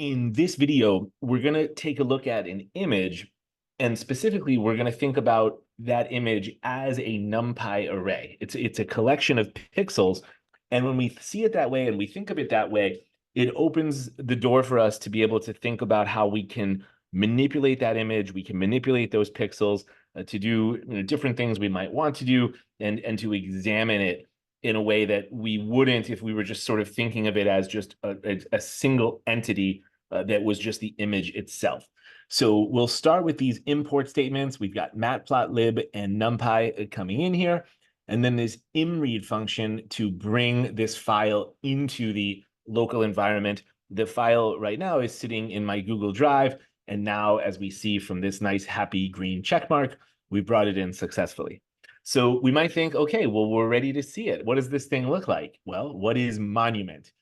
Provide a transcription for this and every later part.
In this video, we're going to take a look at an image, and specifically, we're going to think about that image as a NumPy array. It's a collection of pixels, and when we see it that way and we think of it that way, it opens the door for us to be able to think about how we can manipulate that image. We can manipulate those pixels to do different things we might want to do, and to examine it in a way that we wouldn't if we were just sort of thinking of it as just a single entity that was just the image itself. So we'll start with these import statements. We've got matplotlib and NumPy coming in here, and then this imread function to bring this file into the local environment. The file right now is sitting in my Google Drive, and now, as we see from this nice happy green check mark, we brought it in successfully. So we might think, okay, well, we're ready to see it. What does this thing look like? Well, what is monument?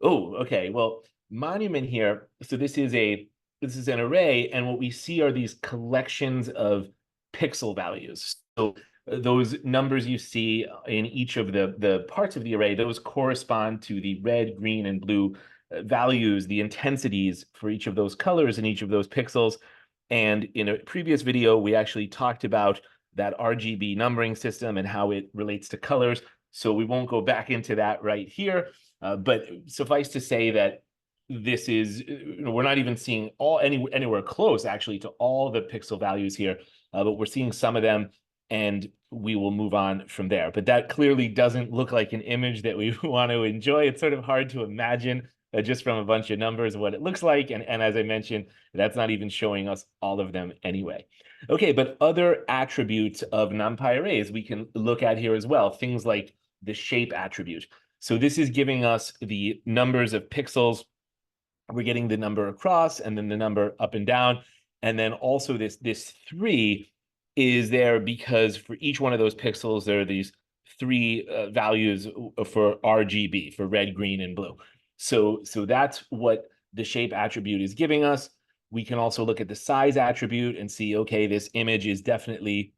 Oh, okay. Well, monument here. So this is an array, and what we see are these collections of pixel values. So those numbers you see in each of the parts of the array, those correspond to the red, green, and blue values, the intensities for each of those colors in each of those pixels. And in a previous video, we actually talked about that RGB numbering system and how it relates to colors. So we won't go back into that right here. But suffice to say that this is, we're not even seeing anywhere close actually to all the pixel values here, but we're seeing some of them, and we will move on from there. But that clearly doesn't look like an image that we want to enjoy. It's sort of hard to imagine just from a bunch of numbers what it looks like. And as I mentioned, that's not even showing us all of them anyway. Okay, but other attributes of NumPy arrays we can look at here as well, things like the shape attribute. So this is giving us the numbers of pixels. We're getting the number across and then the number up and down. And then also this 3 is there because for each one of those pixels, there are these 3 values for RGB, for red, green, and blue. So that's what the shape attribute is giving us. We can also look at the size attribute and see, okay, this image is definitely,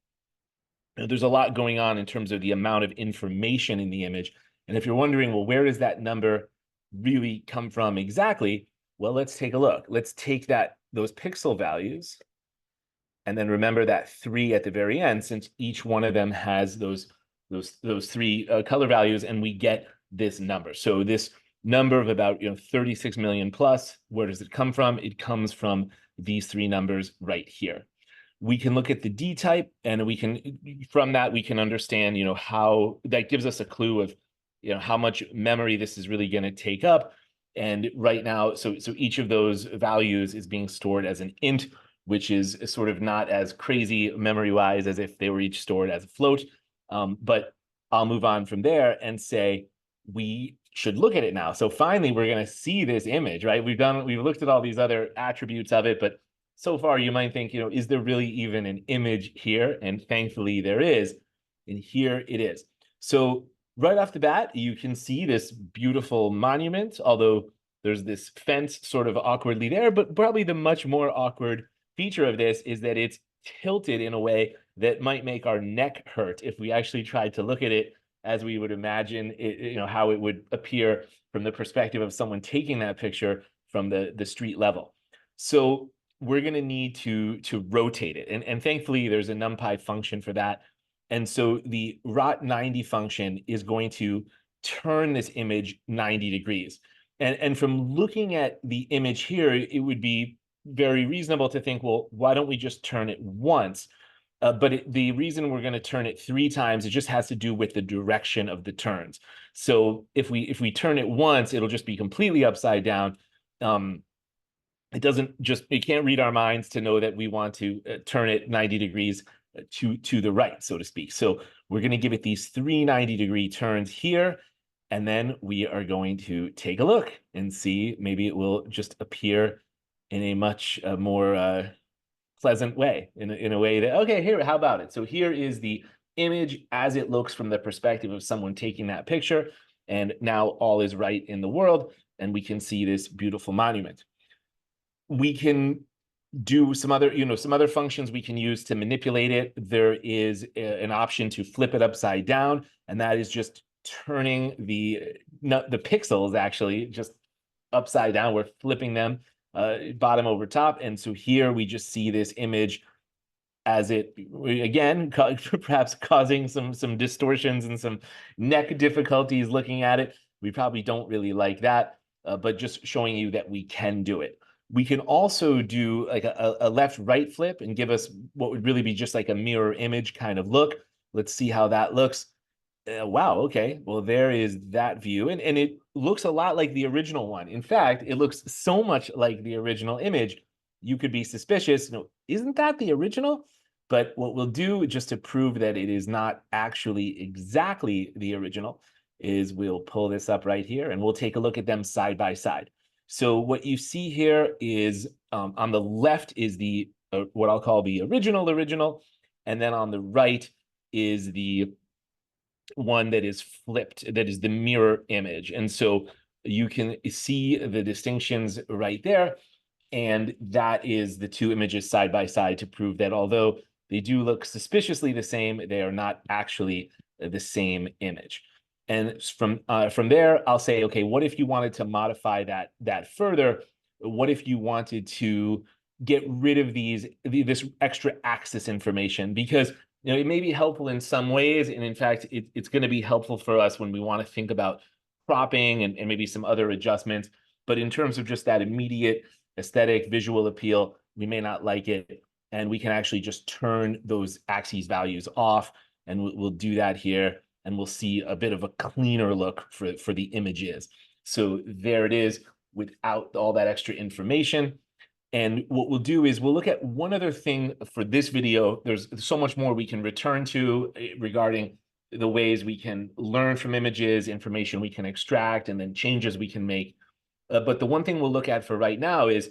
there's a lot going on in terms of the amount of information in the image. And if you're wondering, well, where does that number really come from exactly? Well, let's take a look. Let's take those pixel values, and then remember that 3 at the very end, since each one of them has those 3 color values, and we get this number. So this number of about 36 million plus, where does it come from? It comes from these 3 numbers right here. We can look at the D type, and from that we can understand how that gives us a clue of how much memory this is really going to take up. And right now, so each of those values is being stored as an int, which is sort of not as crazy memory-wise as if they were each stored as a float. But I'll move on from there and say we should look at it now. So finally, we're going to see this image, right? We've looked at all these other attributes of it, but so far you might think, is there really even an image here? And thankfully there is, and here it is. So right off the bat, you can see this beautiful monument, although there's this fence sort of awkwardly there, but probably the much more awkward feature of this is that it's tilted in a way that might make our neck hurt if we actually tried to look at it as we would imagine it, how it would appear from the perspective of someone taking that picture from the street level. So we're going to need to rotate it. And thankfully, there's a NumPy function for that. And so the rot90 function is going to turn this image 90 degrees. And from looking at the image here, it would be very reasonable to think, well, why don't we just turn it once? But the reason we're going to turn it 3 times, it just has to do with the direction of the turns. So if we turn it once, it'll just be completely upside down. It can't read our minds to know that we want to turn it 90 degrees to the right, so to speak. So we're going to give it these 3 90-degree turns here, and then we are going to take a look and see, maybe it will just appear in a much more pleasant way, in a way that, okay, here, how about it? So here is the image as it looks from the perspective of someone taking that picture, and now all is right in the world, and we can see this beautiful monument. We can do some other functions we can use to manipulate it. There is an option to flip it upside down, and that is just turning the pixels actually just upside down. We're flipping them bottom over top. And so here we just see this image as it, again, perhaps causing some distortions and some neck difficulties looking at it. We probably don't really like that, but just showing you that we can do it. We can also do like a left-right flip and give us what would really be just like a mirror image kind of look. Let's see how that looks. Wow, okay. Well, there is that view. And it looks a lot like the original one. In fact, it looks so much like the original image, you could be suspicious. No, isn't that the original? But what we'll do, just to prove that it is not actually exactly the original, is we'll pull this up right here and we'll take a look at them side by side. So what you see here is on the left is the what I'll call the original, and then on the right is the one that is flipped, that is the mirror image. And so you can see the distinctions right there. And that is the two images side by side to prove that although they do look suspiciously the same, they are not actually the same image. And from there, I'll say, okay, what if you wanted to modify that further? What if you wanted to get rid of this extra axis information? Because it may be helpful in some ways, and in fact, it's going to be helpful for us when we want to think about cropping and maybe some other adjustments. But in terms of just that immediate aesthetic visual appeal, we may not like it, and we can actually just turn those axes values off, and we'll do that here, and we'll see a bit of a cleaner look for the images. So there it is without all that extra information. And what we'll do is we'll look at one other thing for this video. There's so much more we can return to regarding the ways we can learn from images, information we can extract, and then changes we can make. But the one thing we'll look at for right now is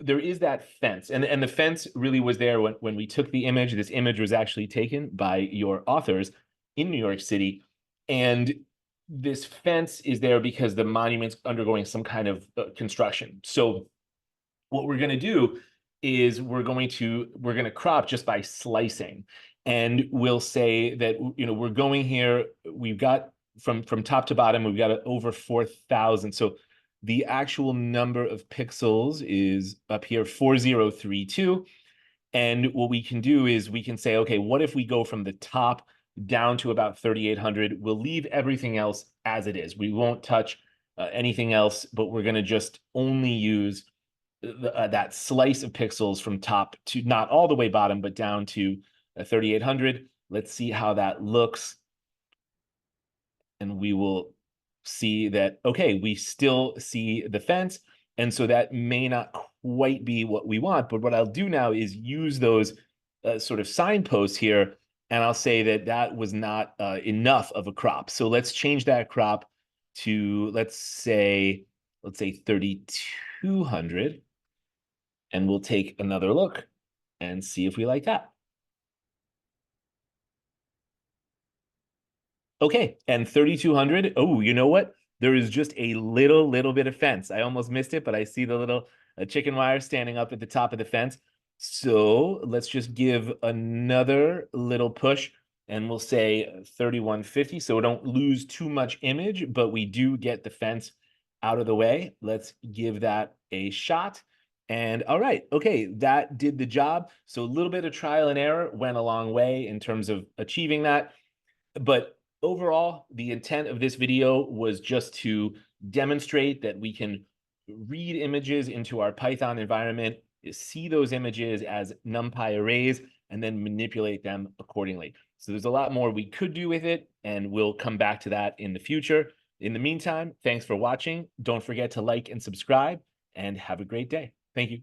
there is that fence. And the fence really was there when we took the image. This image was actually taken by your authors in New York City. And this fence is there because the monument's undergoing some kind of construction. So what we're going to do is we're going to crop just by slicing, and we'll say that we're going here, we've got from top to bottom, we've got over 4,000. So the actual number of pixels is up here 4032. And what we can do is we can say, okay, what if we go from the top down to about 3,800? We'll leave everything else as it is. We won't touch anything else, but we're going to just only use that slice of pixels from top to not all the way bottom, but down to 3,800. Let's see how that looks. And we will see that, okay, we still see the fence. And so that may not quite be what we want. But what I'll do now is use those sort of signposts here. And I'll say that that was not enough of a crop. So let's change that crop to, let's say 3,200. And we'll take another look and see if we like that. Okay, and 3,200. Oh, you know what? There is just a little bit of fence. I almost missed it, but I see the little chicken wire standing up at the top of the fence. So let's just give another little push, and we'll say 3,150. So we don't lose too much image, but we do get the fence out of the way. Let's give that a shot. And all right, okay, that did the job. So a little bit of trial and error went a long way in terms of achieving that. But overall, the intent of this video was just to demonstrate that we can read images into our Python environment, see those images as NumPy arrays, and then manipulate them accordingly. So there's a lot more we could do with it, and we'll come back to that in the future. In the meantime, thanks for watching. Don't forget to like and subscribe, and have a great day. Thank you.